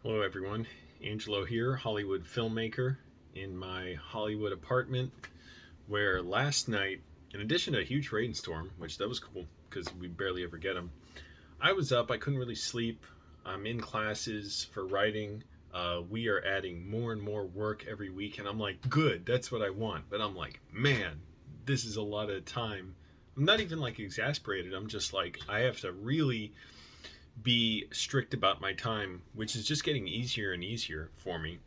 Hello, everyone. Angelo here, Hollywood filmmaker in my Hollywood apartment. Where last night, in addition to a huge rainstorm, which that was cool because we barely ever get them, I was up. I couldn't really sleep. I'm in classes for writing. We are adding more and more work every week, and I'm like, good, that's what I want. But I'm like, man, this is a lot of time. I'm not even like exasperated. I'm just like, I have to really be strict about my time, which is just getting easier and easier for me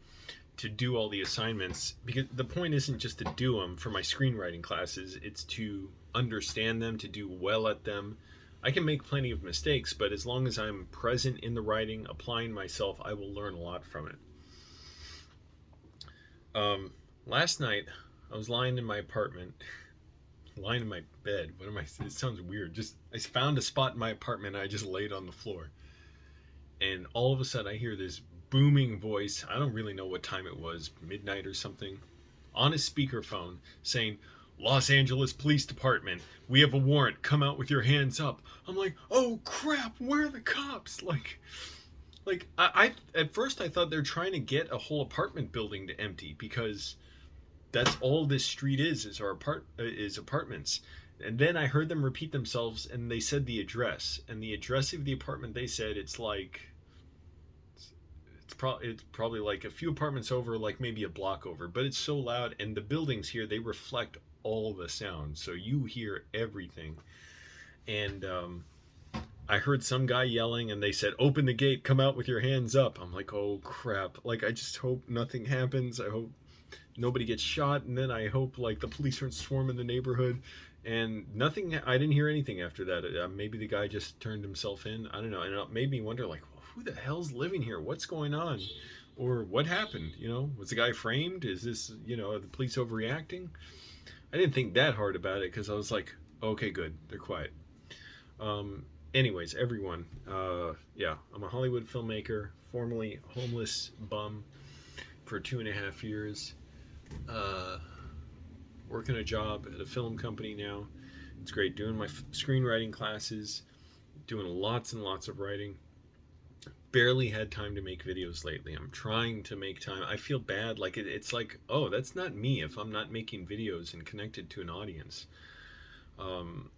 to do all the assignments, because the point isn't just to do them for my screenwriting classes, it's to understand them, to do well at them. I can make plenty of mistakes, but as long as I'm present in the writing, applying myself, I will learn a lot from it. um, Last night I was lying in my apartment, lying in my bed. What am I, it sounds weird, just I found a spot in my apartment and I just laid on the floor, and all of a sudden I hear this booming voice. I don't really know what time it was, midnight or something, on his speakerphone saying, "Los Angeles Police Department, we have a warrant. Come out with your hands up." I'm like, "Oh crap! Where are the cops?" Like, I at first I thought they're trying to get a whole apartment building to empty, because that's all this street is our is apartments. And then I heard them repeat themselves, and they said the address, and the address of the apartment they said, it's like it's probably like a few apartments over, like maybe a block over, but it's so loud, and the buildings here, they reflect all the sound, so you hear everything. And I heard some guy yelling, and they said, "Open the gate, come out with your hands up." I'm like, oh crap, like I just hope nothing happens. I hope nobody gets shot, and then I hope like the police aren't swarming the neighborhood. And nothing, I didn't hear anything after that. Maybe the guy just turned himself in, I don't know. And it made me wonder, like, well, who the hell's living here, what's going on, or what happened, was the guy framed, is this, are the police overreacting? I didn't think that hard about it, because I was like, okay, good, they're quiet. Anyways, everyone, yeah, I'm a Hollywood filmmaker, formerly homeless bum for 2.5 years. uh, Working a job at a film company now. It's great doing my screenwriting classes, doing lots and lots of writing. Barely had time to make videos lately. I'm trying to make time. I feel bad. Like it's like, oh, that's not me if I'm not making videos and connected to an audience. Um,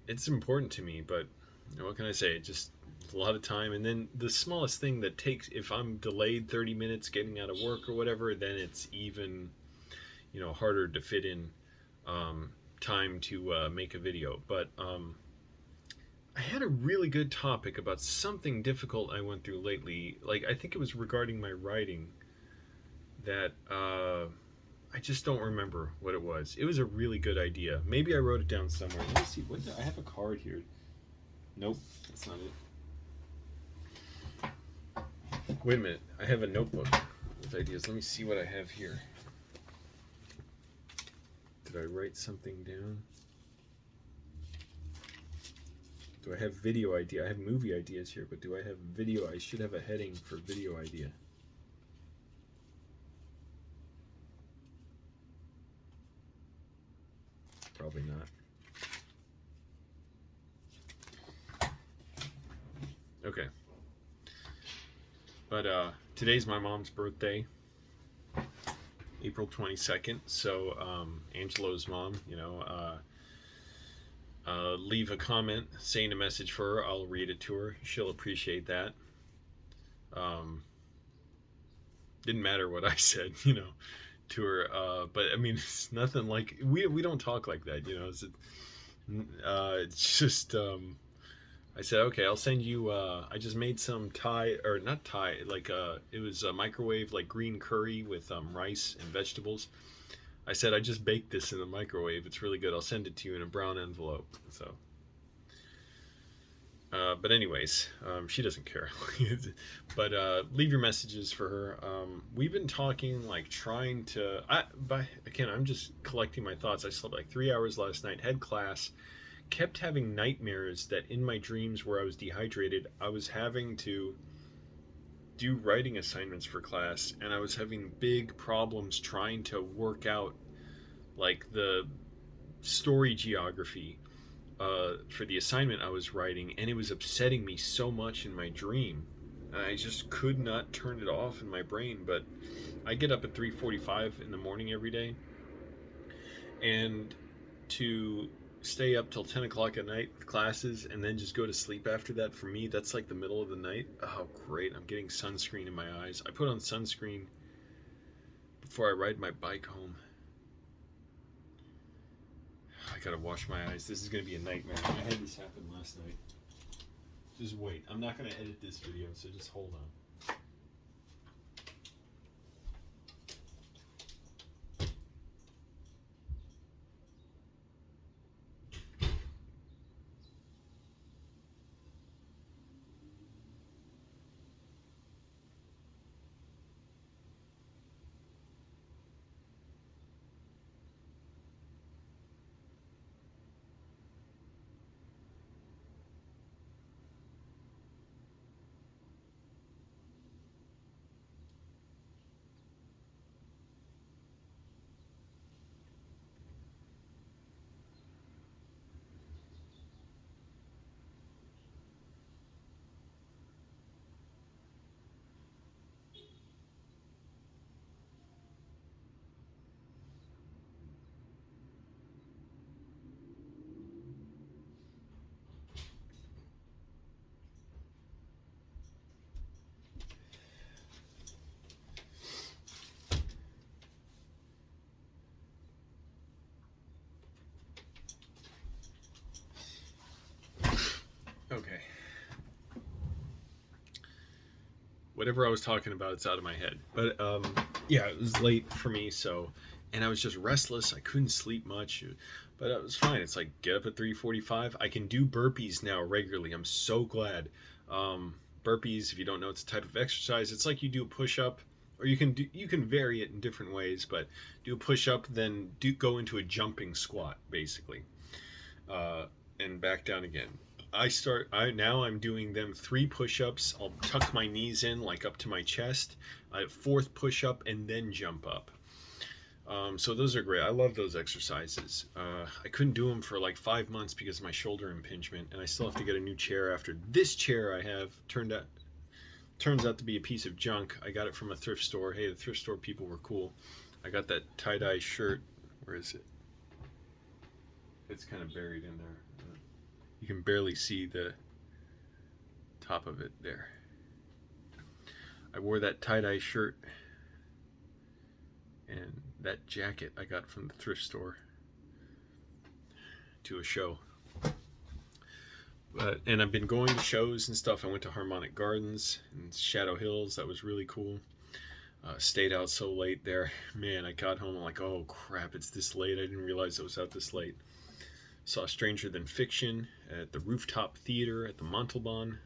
it's important to me, but what can I say? Just a lot of time. And then the smallest thing that takes, if I'm delayed 30 minutes getting out of work or whatever, then it's even harder to fit in time to make a video. But I had a really good topic about something difficult I went through lately. Like, I think it was regarding my writing, that I just don't remember what it was. It was a really good idea. Maybe I wrote it down somewhere. Let me see. I have a card here. Nope, that's not it. Wait a minute. I have a notebook with ideas. Let me see what I have here. Did I write something down? Do I have video idea? I have movie ideas here, but do I have video? I should have a heading for video idea. Probably not. Okay. But today's my mom's birthday, April 22nd. So Angelo's mom, leave a comment saying a message for her. I'll read it to her. She'll appreciate that. Didn't matter what I said, to her. But I mean, it's nothing like, we don't talk like that, it's just I said, okay, I'll send you. I just made some Thai, or not Thai, like it was a microwave, like green curry with rice and vegetables. I said, I just baked this in the microwave. It's really good. I'll send it to you in a brown envelope. So, but anyways, she doesn't care. But leave your messages for her. We've been talking, like trying to. Again, I'm just collecting my thoughts. I slept like 3 hours last night. Had class. Kept having nightmares that in my dreams where I was dehydrated, I was having to do writing assignments for class, and I was having big problems trying to work out like the story geography for the assignment I was writing, and it was upsetting me so much in my dream. and I just could not turn it off in my brain. But I get up at 3:45 in the morning every day, and to stay up till 10 o'clock at night with classes and then just go to sleep after that, for me, that's like the middle of the night. Oh, great. I'm getting sunscreen in my eyes. I put on sunscreen before I ride my bike home. I gotta wash my eyes. This is gonna be a nightmare. I had this happen last night. Just wait. I'm not gonna edit this video, so just hold on. Okay. Whatever I was talking about, it's out of my head. But yeah, it was late for me, so, and I was just restless. I couldn't sleep much, but it was fine. It's like get up at 3:45. I can do burpees now regularly. I'm so glad. Burpees, if you don't know, it's a type of exercise. It's like you do a push-up, or you can vary it in different ways, but do a push-up, then go into a jumping squat, basically, and back down again. I'm doing them 3 push-ups. I'll tuck my knees in like up to my chest. 4th push-up and then jump up. So those are great. I love those exercises. I couldn't do them for like 5 months because of my shoulder impingement, and I still have to get a new chair after this chair I have turns out to be a piece of junk. I got it from a thrift store. Hey, the thrift store people were cool. I got that tie-dye shirt. Where is it? It's kind of buried in there. You can barely see the top of it there. I wore that tie-dye shirt and that jacket I got from the thrift store to a show. And I've been going to shows and stuff. I went to Harmonic Gardens and Shadow Hills. That was really cool. Stayed out so late there. Man, I got home, I'm like, oh crap, it's this late. I didn't realize it was out this late. Saw Stranger Than Fiction at the Rooftop Theater at the Montalban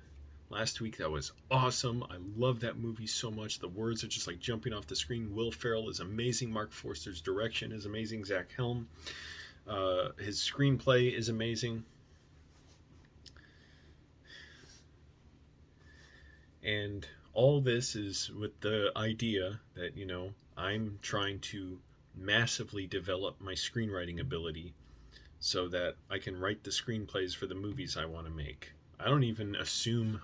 last week. That was awesome. I love that movie so much. The words are just like jumping off the screen. Will Ferrell is amazing. Mark Forster's direction is amazing. Zach Helm, his screenplay is amazing. And all this is with the idea that, I'm trying to massively develop my screenwriting ability so that I can write the screenplays for the movies I want to make. I don't even assume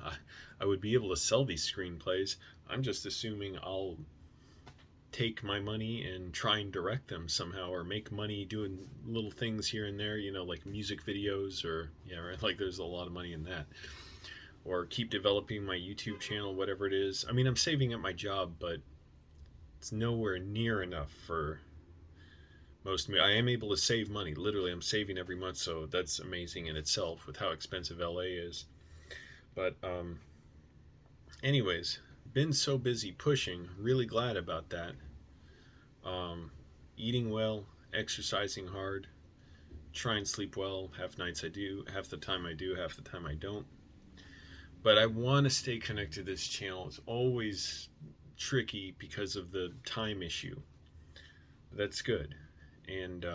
I would be able to sell these screenplays. I'm just assuming I'll take my money and try and direct them somehow, or make money doing little things here and there, like music videos, or, yeah, right, like there's a lot of money in that. Or keep developing my YouTube channel, whatever it is. I mean, I'm saving at my job, but it's nowhere near enough for most. I am able to save money. Literally, I'm saving every month, so that's amazing in itself with how expensive LA is. But anyways, been so busy pushing. Really glad about that. Eating well, exercising hard, try and sleep well. Half nights I do, half the time I do, half the time I don't. But I want to stay connected to this channel. It's always tricky because of the time issue. But that's good. And,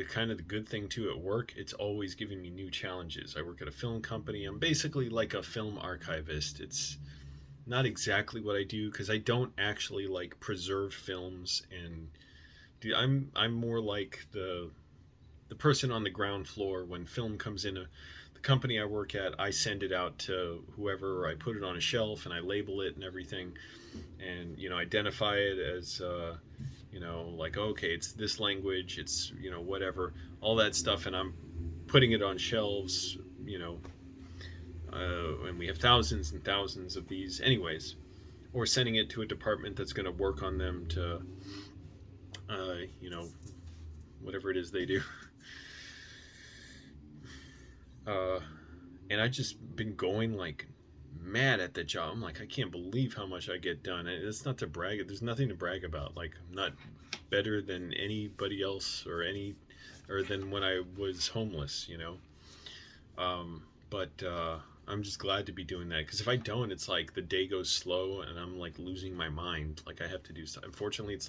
kind of the good thing too at work, it's always giving me new challenges. I work at a film company. I'm basically like a film archivist. It's not exactly what I do because I don't actually like preserve films, and I'm more like the person on the ground floor when film comes in. The the company I work at, I send it out to whoever, or I put it on a shelf and I label it and everything, and identify it as like, okay, it's this language, it's whatever, all that stuff, and I'm putting it on shelves, and we have thousands and thousands of these anyways, or sending it to a department that's going to work on them to whatever it is they do. And I just been going like mad at the job. I'm like, I can't believe how much I get done. And it's not to brag. There's nothing to brag about. Like, I'm not better than anybody else or than when I was homeless, But I'm just glad to be doing that, because if I don't, it's like the day goes slow and I'm like losing my mind. Like, I have to do stuff. Unfortunately, it's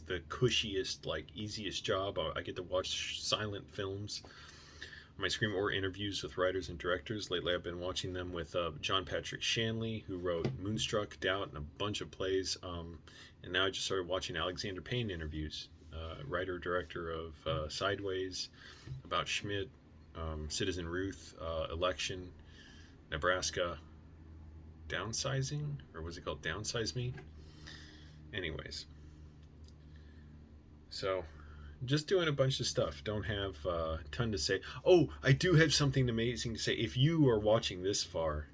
the cushiest, like easiest job. I get to watch silent films on my screen, or interviews with writers and directors. Lately, I've been watching them with John Patrick Shanley, who wrote Moonstruck, Doubt, and a bunch of plays. And now I just started watching Alexander Payne interviews, writer-director of Sideways, About Schmidt, Citizen Ruth, Election, Nebraska, Downsizing, or was it called Downsize Me? Anyways, so just doing a bunch of stuff. Don't have a ton to say. Oh, I do have something amazing to say. If you are watching this far,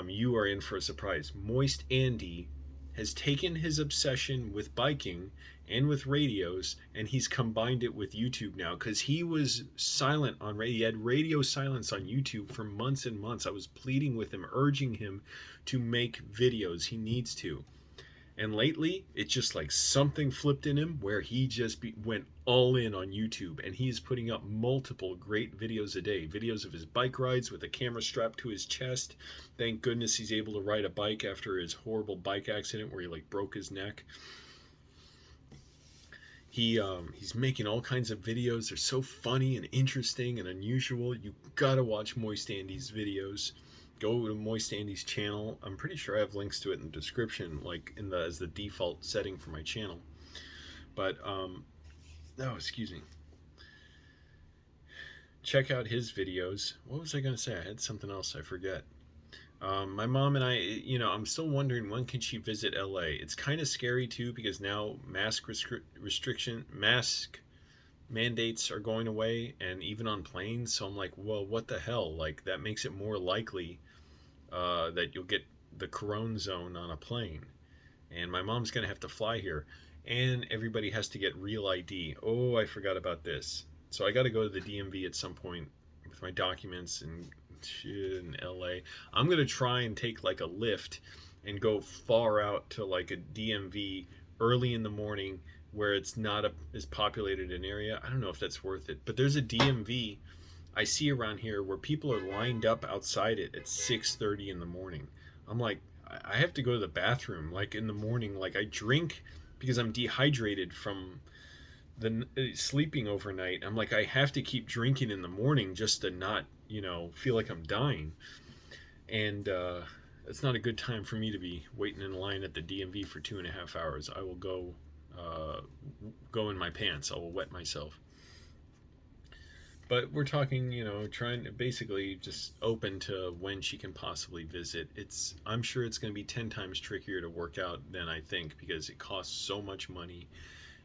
you are in for a surprise. Moist Andy has taken his obsession with biking and with radios, and he's combined it with YouTube now, because he was silent on radio. He had radio silence on YouTube for months and months. I was pleading with him, urging him to make videos. He needs to. And lately, it's just like something flipped in him where he just went all in on YouTube, and he's putting up multiple great videos a day. Videos of his bike rides with a camera strapped to his chest. Thank goodness he's able to ride a bike after his horrible bike accident where he like broke his neck. He's making all kinds of videos. They're so funny and interesting and unusual. You gotta watch Moist Andy's videos. Go to Moist Andy's channel. I'm pretty sure I have links to it in the description, like as the default setting for my channel. But excuse me. Check out his videos. What was I gonna say? I had something else. I forget. My mom and I, I'm still wondering, when can she visit LA? It's kind of scary too, because now mask mandates are going away, and even on planes. So I'm like, well, what the hell? Like, that makes it more likely that you'll get the corona zone on a plane. And my mom's gonna have to fly here, and everybody has to get real ID. Oh, I forgot about this. So I got to go to the DMV at some point with my documents and shit in LA. I'm gonna try and take like a Lyft and go far out to like a DMV early in the morning where it's not as populated an area. I don't know if that's worth it, but there's a DMV I see around here where people are lined up outside it at 6:30 in the morning. I'm like, I have to go to the bathroom like in the morning. Like, I drink because I'm dehydrated from the sleeping overnight. I'm like, I have to keep drinking in the morning just to not feel like I'm dying. And it's not a good time for me to be waiting in line at the DMV for 2.5 hours. I will go in my pants. I will wet myself. But we're talking, trying to basically just open to when she can possibly visit. I'm sure it's going to be 10 times trickier to work out than I think, because it costs so much money,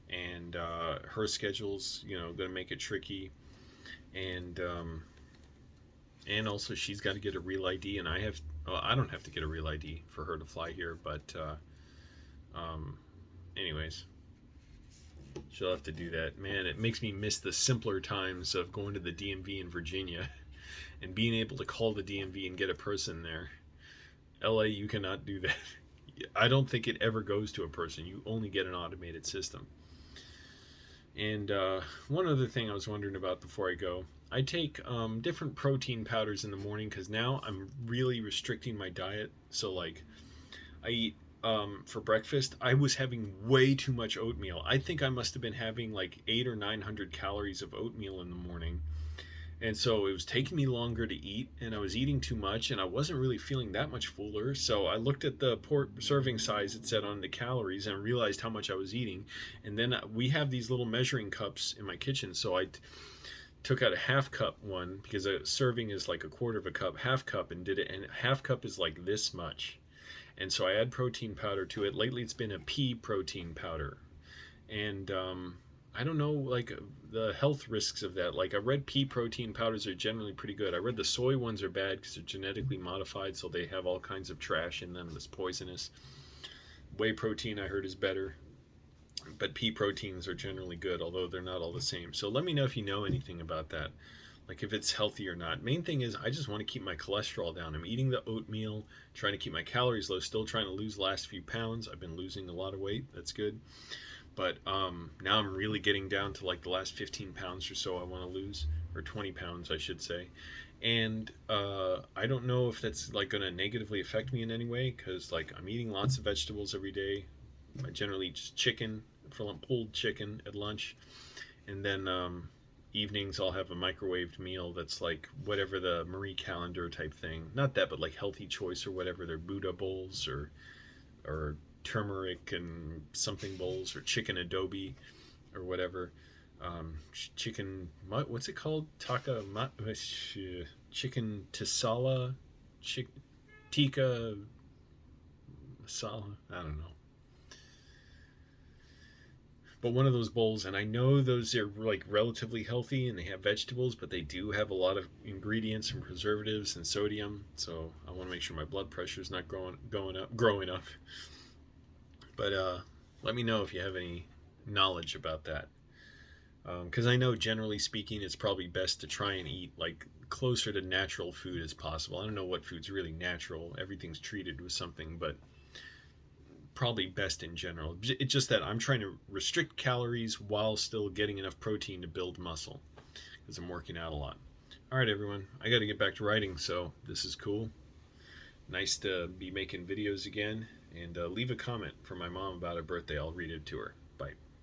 and her schedule's, going to make it tricky. And also she's got to get a real ID, and I don't have to get a real ID for her to fly here, but anyways, she'll have to do that. Man, it makes me miss the simpler times of going to the DMV in Virginia and being able to call the DMV and get a person there. LA, you cannot do that. I don't think it ever goes to a person. You only get an automated system. And one other thing I was wondering about before I go, I take different protein powders in the morning, because now I'm really restricting my diet. So like, I eat for breakfast, I was having way too much oatmeal. I think I must have been having like 800 or 900 calories of oatmeal in the morning. And so it was taking me longer to eat, and I was eating too much, and I wasn't really feeling that much fuller. So I looked at the serving size it said on the calories, and realized how much I was eating. And then we have these little measuring cups in my kitchen. So I took out a half cup one because a serving is like a quarter of a cup, half cup, and did it. And half cup is like this much. And so I add protein powder to it. Lately, it's been a pea protein powder, and I don't know like the health risks of that. Like I read pea protein powders are generally pretty good. I read the soy ones are bad because they're genetically modified, so they have all kinds of trash in them that's poisonous. Whey protein I heard is better, but pea proteins are generally good, although they're not all the same. So let me know if you know anything about that, like if it's healthy or not. Main thing is I just want to keep my cholesterol down. I'm eating the oatmeal, trying to keep my calories low, still trying to lose the last few pounds. I've been losing a lot of weight. That's good. But now I'm really getting down to like the last 15 pounds or so I want to lose, or 20 pounds, I should say. And I don't know if that's like going to negatively affect me in any way, because like I'm eating lots of vegetables every day. I generally eat just chicken, pulled chicken at lunch, and then evenings I'll have a microwaved meal that's like whatever the Marie Calendar type thing. Not that, but like Healthy Choice or whatever. They're Buddha bowls or turmeric and something bowls or chicken adobe or whatever. Chicken, what's it called? Chicken tisala, tikka masala. I don't know. But one of those bowls, and I know those are like relatively healthy and they have vegetables, but they do have a lot of ingredients and preservatives and sodium. So I want to make sure my blood pressure is not growing up. But let me know if you have any knowledge about that. Because I know generally speaking, it's probably best to try and eat like closer to natural food as possible. I don't know what food's really natural. Everything's treated with something, but probably best in general. It's just that I'm trying to restrict calories while still getting enough protein to build muscle because I'm working out a lot. All right, everyone, I got to get back to writing, so this is cool. Nice to be making videos again, and leave a comment for my mom about her birthday. I'll read it to her. Bye.